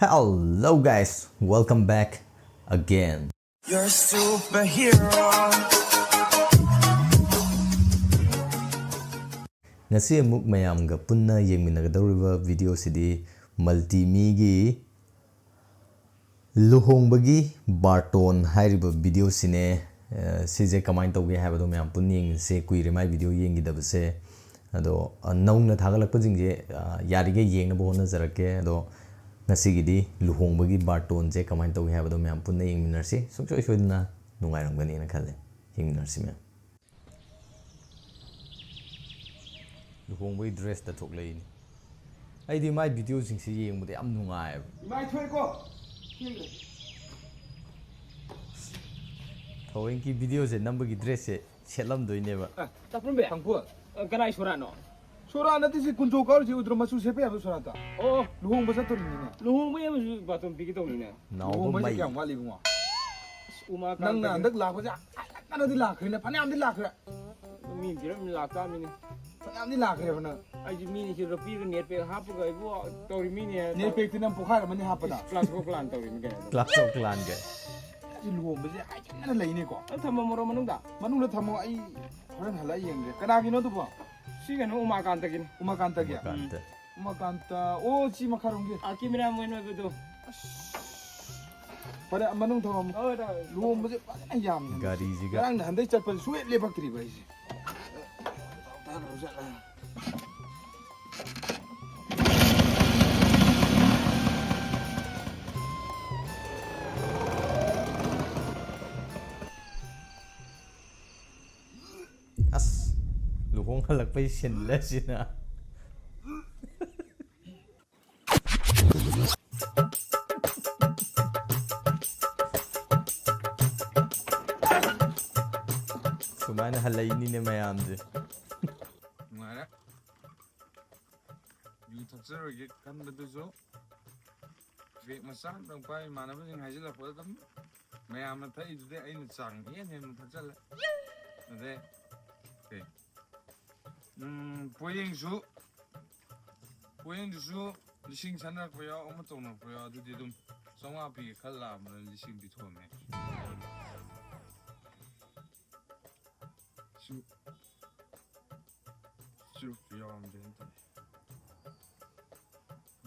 Hello guys, welcome back again. You're a superhero. Ngasi amuk mayamga punna yengminagadawriba video sidi multi-migi luhongbagi Barton hairiba video sine sije kamain tawge habado mayam punni yengse kuire mai video yengidabase ado nauna thagalakpa jingje yarige yengnaba honna jarake ado ngasigidi luhongbagi Barton je kamain tawge habado mayam punna yengminarsi sungsoi soidna nungairamgani na khale yengminarsi me luhongbagi dress ta thoklei ni aidi mai video jingsi yengbude am nungai mai thoi ko Thawinki video se nambagi dress se selam doineba taprum be hangpu kanai surano surana tisi kunjo kar ji udro masu sepe abu surata oh luhong basa to ni luhong be amu batum pigi to ni ne luhong mai kyang wali bunga uma kan nang andak la ko ja ana di la khine phane am di la khre mi biram la ta mi ni phane am di la khre phana ai ji mi ni ji ropi ko net pe hap ko ibu to ri mi ni net pe tinam pokhar mani hap da class ko clan to ri mi ga class of clan ga luhong base ai kana lai ni ko thamo moro manung da thamo ai horan hala yeng ge kana gi no tu bo 시간은 우마간다긴 우마간다기야 우마간다 오 지마카롱기 아 김이라 뭐는 그도 바래 안만ung 더 루옴 뭐지 빠나 얌 가리지가 그랑 한대 잡번 수에 레박들이 봐야지 다 나오잖아 as luhong halak pa sinla sina sumana halay ni mayam je ngara yu thakser ge kan badu zo ve masan dang pai manaba jing hajila po dam mayam na thai de ai na chang ye ne mu thakser de okay poying su lising sana poya omo tong na poya du di dum songa pi khala ma lising bi thome su poya am den ta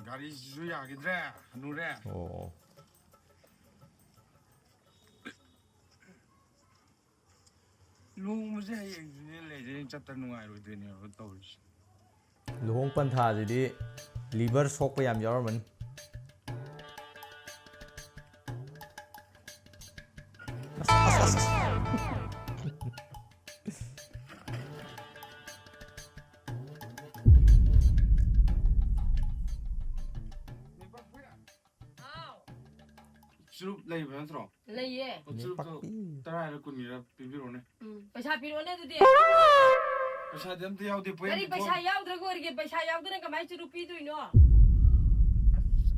gari su ya gidre nu re oh lu mu je ye le je chat ta nu ai ro de ne ro to luhong pantha jidi liver sok pa yam yawarman Surup lay ba natro? Lay eh. Surup to tara ra kun mira pibiro ne. Paisa piro ne tu dia. Paisa dem te yaw de poem. Dari paisa yaw drago erge paisa yaw dana kamai churu pi tu ino.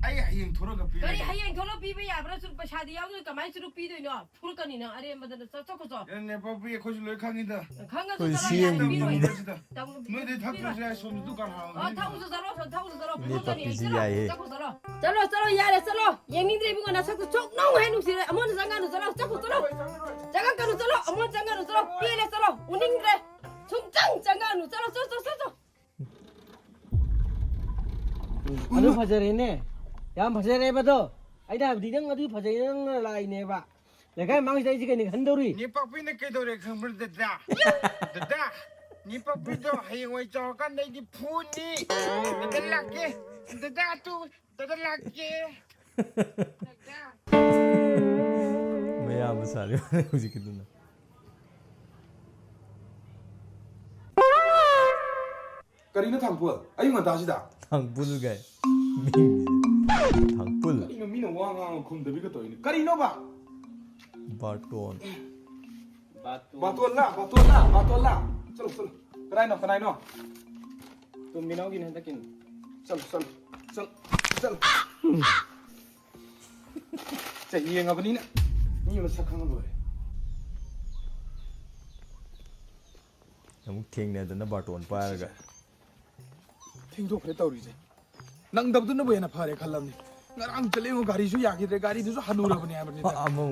Ai hayeng thora ga pi. Dari hayeng tholo pi ba ya bra churu paisa di yaw dana kamai churu pi tu ino. Phul kani na are madan sa chok chok. Ne pa pi khoj loi khangi da. Khanga Khoi tu siem pi ro. No de thak to ja som du kan ha. Thau su zaro ni phul pa kani. piji yae Chalo chalo yare chalo. Yang ni dre bunga na sak chok nong hai nu sire amon janga nu chalo chok chalo. Janga kanu chalo amon janga nu chalo pi le chalo uning dre. Chungchang janga nu chalo chalo. Adu fajarene yam fajare ba do aida di nang adu fajare nang lai ne ba le kai mang sai ji ni handori Ni pa pi ne ke do re khang bur da da. Da. Ni pa pi do hayeng wai cho kan dai di phu ni. Da la ke. Da tu da la ke. mayam sari hujikiduna karina thangpu ayu ngata sida thangpul gai thangpul ino mino wa nga khum de bi ko to ni karino ba Barton batola chalo kanai no tum minau gin handa kin चल चाहिए ngabani na ni ma sakhang lo amuk thengna dana Barton paraga thingdo khre tawri je nang dabdu na bena phare khalam ni ngarang chale ngo gari su ya kidre gari du su hanura bani abani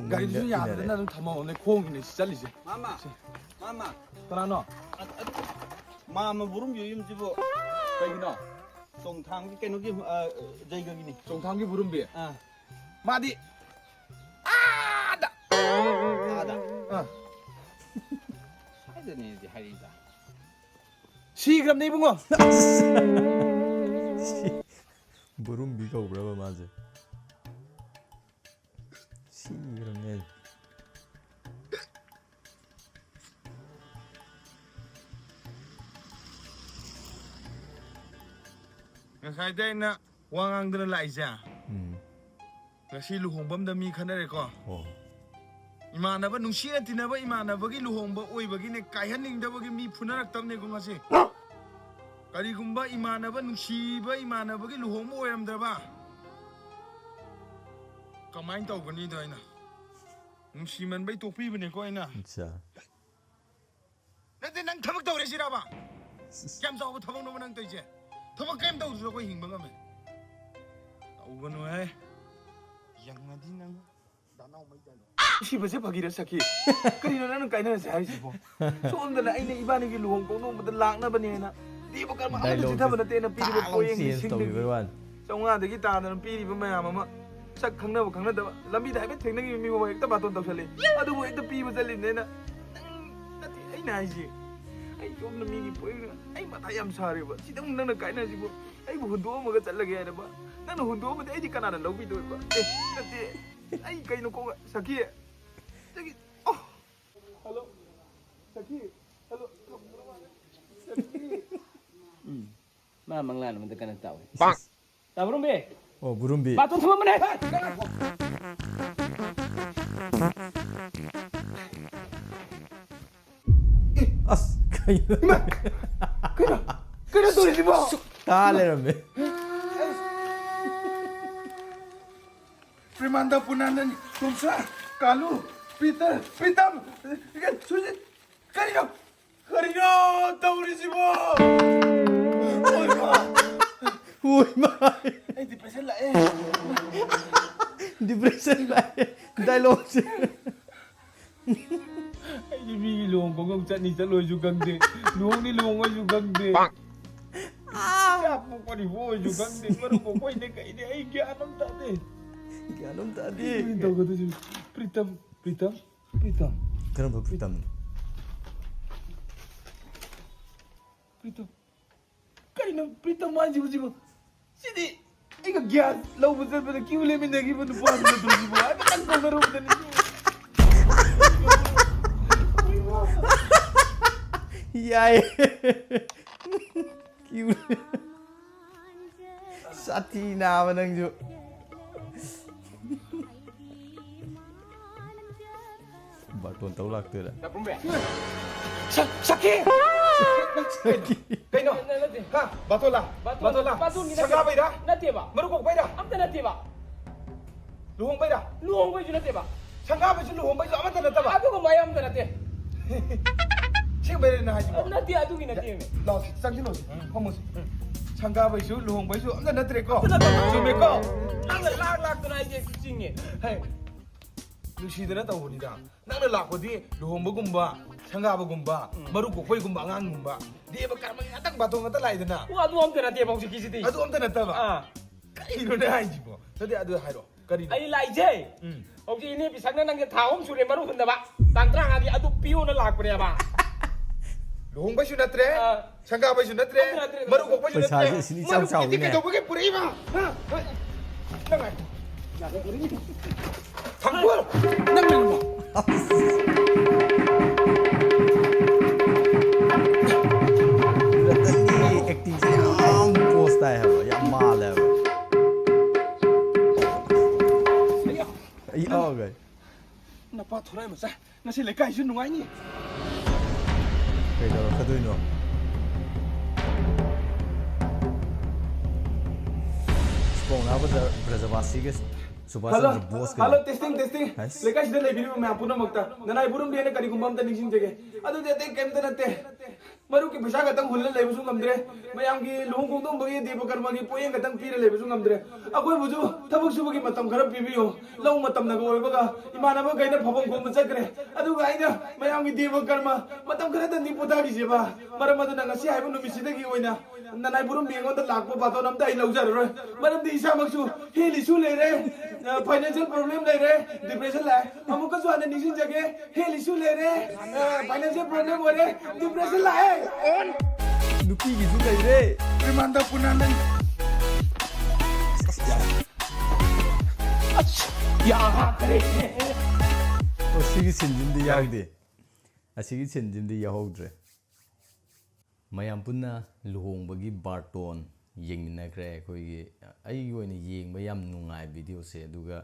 gari du su ya da na thamo ne khong ni chali se Mama, mama, kana no mama burum yum jibo. Kai no. Song thang ki kenu ki jai ga gini. song thang gi burum bi Ah, madi ada. Ada ni di hari da. sigram nei bungo 부름비 가오브라바 맞아. 시그러네. ngasai dai na wangang dana lai ja ngasi luhongbam da mi khanare ko 어. imanaba nungsina tinaba imanaba gi luhongba oibagi ne kaihaning da bagi mi phunarak tamne ko ngasi karigumba imanaba nungsiba imanaba gi luhongba oiramdraba kamain tawgani doina nungsiman bai tokpi bane ko ina 진짜. nate nang thabak tawre siraba kyam saw thabak no nang toije thabak kem taw ko hingba ngame tawganu hai yangadi nang danau mai dano si base bagi ra sakhi kari na nan kai na sa ai si bo so on da ai ne ibani gi luhong ko no ma da lak na bani na di ba kar ma ai da ta bana te na pi ba poyeng ni sing de wan. chonga de gi ta na pi ri ba ma ma sak khangna ba khangna da lambi da ba theng na gi mi ba ek ta ba ton taw sale adu bo ek ta pi ba sale ne na nati ai na ai ji ai yom na mi gi poyeng ai ma ta yam sare ba si dang nang na kai na si bo ai bu hundo ma ga chal la ge ba nang na hundo ma ai ji kana na lobi do ba nati ai kai no ko sakhi 저기 hello sakhi hello Ma manglan man tekan tahu. Bang. Ta burum be. 어, 부름비. Barton thama mane. 아스. 그래 또 집어 달래라며. 프리만다 분한은 동사 가루 피터 피탐 이게 수지 가리노 또 우리 집어 어이마 우이마. 에이 디프레션 라에 디프레션 라이. 다이로그. ai đi mi luồng có ngông trận đi sẽ lôi chú găng đi luồng đi luồng ơi chú găng đi chạp một con đi vô chú găng đi mà đâu có quay đây cái đấy ai kia nó ta đi 야놈 Pritam 따디. kata si Pritam 그럼 뭐 프리덤. kari nang Pritam manji ko sibo sini ika gas lau besar pada kiu le minda ki pun puas na tu sibo ada kan kau baru pada ni 야이. 기우. 사티나 만능주. 바톤 떠올락 뜨라. Ta burum be. sakit kay no ha batola Barton ni. sanga bay da Nati ba. marukok bay da Am ta nati ba. luhong bay da Luong bay ju nati ba. sanga bay su luhong bay su amat na ta ba Aku ko mayam ta nati. sing bay na haji Am nati adu gi nati me. lo sang ji lo homus sanga bay su luhong bay su amat na tre ko su me ko Ang lak tu na je sing ni. hey nusidana tawunida nangna lakodi luhongbagumba sangabagumba marukokhoygumba angangumba deba karma atang bato ngata laidana Wa adu am ta nati ba ki siti. adu amta nataba Ah. kaino na hajibo tadi adu hairo kari Ai lai je. Oji ini pisangna nang ta om sure maru hunda ba. Tang trang agi adu piu na lak pre ba. luhongbay su natre sangabay su natre marukokhoy su Pesa natre sini caw-caw marukiti ne. ke dobage purai ba ha nangai thangpur nangai mo 이 액팅 ям 포스타이 하고 ям 말해 하고. 이 어가. napa thorai ma sa ngasi lekai su nungai ni 그래서 그도이노. 스폰 나보다 브라자바시게 수바선 보스 Hello, testing. Nice. Lekas dah lebih ni, मैं आपको ना मगता. नना इबुरम dia ni kari gumbam tadi sing jage. Aduh dia teh kem teh nate. मरु की पैसा खत्म हुल्ले ले बसु ngамद्रे मयाम की लुहुं कोंदों बगी देव कर्म की पोयें खत्म पीरे ले बसु ngамद्रे अकोय बुजु थबक सुबगी मतम खरब पीबियो लौ मतम नगो ओरबगा इमानब गैना फबम को मचक्रे अदुगा आइना मयाम की देव कर्म मतम खरद नि पुतागी जेबा मरम अदु नंगसी हाइबु नुमिसिदगी ओइना ननाय बुरुम बेंगोंदा लाखबो बातो नमदा इ लौजररोय मरम दि इसा मक्सु हेलिसु लेरे फाइनेंशियल प्रॉब्लम लेरे डिप्रेशन लाय अमुक जुआने निसिन जगे हेलिसु लेरे फाइनेंशियल प्रॉब्लम ओरे डिप्रेशन लाय नुपी गिजु लेरे रिमांडा पुनानन या करे ꯑꯁꯤꯒꯤ ꯁꯤꯟꯖꯤꯝꯗꯤ ꯌꯥꯎꯗꯦ ꯑꯁꯤꯒꯤ ꯁꯤꯟꯖꯤꯝꯗꯤ ꯌꯥꯎꯍꯧꯗ꯭ꯔꯦ ꯃꯌꯥꯝ ꯄꯨꯟꯅ ꯂꯨꯍꯣꯡꯕꯒꯤ ꯕꯥꯔꯇꯣꯟ ꯌꯦꯡꯃꯤꯟꯅꯈ꯭ꯔꯦ ꯑꯩꯈꯣꯏꯒꯤ ꯑꯩꯒꯤ ꯑꯣꯏꯅ ꯌꯦꯡꯕ ꯌꯥꯝ ꯅꯨꯡꯉꯥꯏ ꯚꯤꯗꯤꯑꯣꯁꯦ ꯑꯗꯨꯒ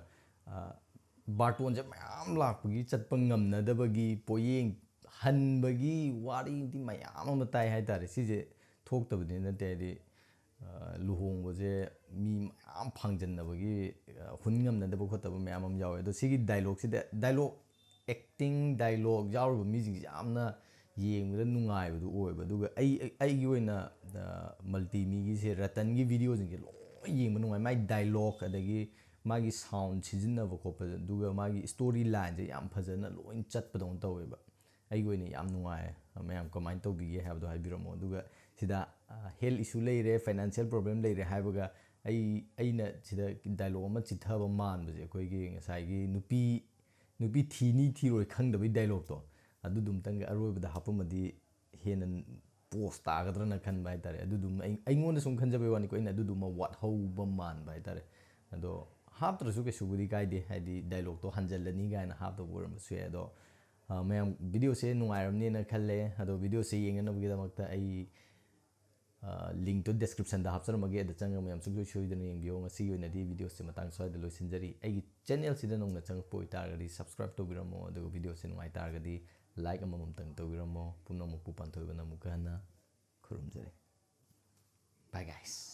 ꯕꯥꯔꯇꯣꯟꯁꯦ ꯃꯌꯥꯝ ꯂꯥꯛꯄꯒꯤ ꯆꯠꯄ ꯉꯝꯅꯗꯕꯒꯤ ꯄꯣꯌꯦꯡ ꯍꯟꯕꯒꯤ ꯋꯥꯔꯤꯗꯤ ꯃꯌꯥꯝ ꯑꯃ ꯇꯥꯏ ꯍꯥꯏꯇꯥꯔꯦ ꯁꯤꯁꯦ ꯊꯣꯛꯇꯕꯗꯤ ꯅꯠꯇꯦ ꯍꯥꯏꯗꯤ ꯂꯨꯍꯣꯡꯕꯁꯦ ꯃꯤ ꯃꯌꯥꯝ ꯐꯪꯖꯟꯅꯕꯒꯤ ꯍꯨꯟ ꯉꯝꯅꯗꯕ ꯈꯣꯠꯇꯕ ꯃꯌꯥꯝ ꯑꯃ ꯌꯥꯎꯋꯦ ꯑꯗꯣ ꯁꯤꯒꯤ ꯗꯥꯏꯂꯣꯒꯁꯤꯗ ꯗꯥꯏꯂꯣग ꯑꯦꯛꯇꯤꯡ ꯗꯥꯏꯂꯣग ꯌꯥꯎꯔꯤꯕ ꯃꯤꯁꯤꯡꯁꯦ ꯌꯥꯝꯅ ꯌꯦꯡꯕꯗ ꯅꯨꯡꯉꯥꯏꯕꯗꯨ ꯑꯣꯏꯕ ꯑꯗꯨꯒ ꯑꯩꯒꯤ ꯑꯣꯏꯅ ꯃꯜꯇꯤꯃꯤꯒꯤꯁꯦ ꯔꯇꯟꯒꯤ ꯚꯤꯗꯤꯑꯣꯁꯤꯡꯁꯦ ꯂꯣꯏ ꯌꯦꯡꯕ ꯅꯨꯡꯉꯥꯏ ꯃꯥꯒꯤ ꯗꯥꯏꯂꯣग ꯑꯗꯒꯤ ꯃꯥꯒꯤ ꯁꯥꯎꯟ ꯁꯤꯖꯤꯟꯅꯕ ꯈꯣꯠꯄ ꯑꯗꯨꯒ ꯃꯥꯒꯤ ꯁ꯭ꯇꯣꯔꯤ ꯂꯥꯏꯟꯁꯦ ꯌꯥꯝ ꯐꯖꯅ ꯂꯣꯏ ꯆꯠꯄꯗꯧꯅ ꯇꯧꯋꯦꯕ ꯑꯩꯒꯤ ꯑꯣꯏꯅ ꯌꯥꯝ ꯅꯨꯡꯉꯥꯏ ꯃꯌꯥꯝ ꯀꯃꯥꯏꯅ ꯇꯧꯕꯤꯒꯦ ꯍꯥꯏꯕꯗꯣ ꯍꯥꯏꯕꯤꯔꯝꯃꯣ ꯑꯗꯨꯒ ꯁꯤꯗ ꯍꯦꯜꯊ ꯏꯁꯨ ꯂꯩꯔꯦ ꯐꯥꯏꯅꯥꯟꯁꯤꯌꯦꯜ ꯄ꯭ꯔꯣꯕ꯭ꯂꯦꯝ ꯂꯩꯔꯦ ꯍꯥꯏꯕꯒ ꯑꯩꯅ ꯁꯤꯗ ꯗꯥꯏꯂꯣग ꯑꯃ ꯆꯤꯊꯕ ꯃꯥꯟꯕꯁꯦ ꯑꯩꯈꯣꯏꯒꯤ ꯉꯁꯥꯏꯒꯤ ꯅꯨꯄꯤ ꯊꯤꯅꯤ ꯊꯤꯔꯣꯏ ꯈꯪꯗꯕꯒꯤ ꯗꯥꯏꯂꯣꯒꯇꯣ ꯑꯗꯨꯗꯨꯝꯇꯪꯒ ꯑꯔꯣꯏꯕꯗ ꯍꯥꯞꯄꯝꯃꯗꯤ ꯍꯦꯟꯅ ꯄꯣꯁ ꯇꯥꯒꯗ꯭ꯔꯅ ꯈꯟꯕ ꯍꯥꯏꯇꯥꯔꯦ ꯑꯗꯨꯗꯨꯃ ꯑꯩꯉꯣꯟꯗ ꯁꯨꯝ ꯈꯟꯖꯕꯩ ꯋꯥꯅꯤꯀꯣ ꯑꯩꯅ ꯑꯗꯨꯗꯨꯃ ꯋꯥꯠꯍꯧꯕ ꯃꯥꯟꯕ ꯍꯥꯏꯇꯥꯔꯦ ꯑꯗꯣ ꯍꯥꯞꯇ꯭ꯔꯁꯨ ꯀꯩꯁꯨꯕꯨꯗꯤ ꯀꯥꯏꯗꯦ ꯍꯥꯏꯗꯤ ꯗꯥꯏꯂꯣꯒꯇꯣ ꯍꯟꯖꯜꯂꯅꯤ ꯀꯥꯏꯅ ꯍꯥꯞꯇꯕ ꯑꯣꯏꯔꯝꯕꯁꯨ ꯌꯥꯏ ꯑꯗꯣ ꯃꯌꯥꯝ ꯚꯤꯗꯤꯑꯣꯁꯦ ꯅꯨꯡꯉꯥꯏꯔꯝꯅꯦꯅ ꯈꯜꯂꯦ ꯑꯗꯣ ꯚꯤꯗꯤꯑꯣꯁꯦ ꯌꯦꯡꯅꯅꯕꯒꯤꯗꯃꯛꯇ ꯑꯩ ꯂꯤꯡꯛꯇꯣ ꯗꯦꯁꯀ꯭ꯔꯤꯞꯁꯟꯗ ꯍꯥꯞꯆꯔꯝꯃꯒꯦ ꯑꯗ ꯆꯪꯉꯒ ꯃꯌꯥꯝ ꯁꯨꯡꯁꯣꯏ ꯁꯣꯏꯗꯅ ꯌꯦꯡꯕꯤꯌꯣ ꯉꯁꯤꯒꯤ ꯑꯣꯏꯅꯗꯤ ꯚꯤꯗꯤꯑꯣꯁꯦ ꯃꯇꯥꯡ ꯁ꯭ꯋꯥꯏꯗ ꯂꯣꯏꯁꯤꯟꯖꯔꯤ ꯑꯩꯒꯤ ꯆꯦꯅꯦꯜꯁꯤꯗ ꯅꯧꯅ ꯆꯪꯉꯛꯄ ꯑꯣꯏꯇꯥꯔꯒꯗꯤ ꯁꯕꯁꯀ꯭ꯔꯥꯏꯕ ꯇꯧꯕꯤꯔꯝꯃꯣ ꯑꯗꯨꯒ ꯚꯤꯗꯤꯑꯣꯁꯦ ꯅꯨꯡꯉꯥꯏꯇꯥꯔꯒꯗꯤ ꯂꯥꯏꯛ ꯑꯃꯃꯝꯇꯪ ꯇꯧꯕꯤꯔꯝꯃꯣ ꯄꯨꯝꯅꯃꯛꯄꯨ ꯄꯥꯟꯊꯣꯏꯕꯅ ꯑꯃꯨꯛꯀ ꯍꯟꯅ ꯈꯨꯔꯨꯝꯖꯔꯤ ꯕꯥꯏ ꯒꯥꯏꯁ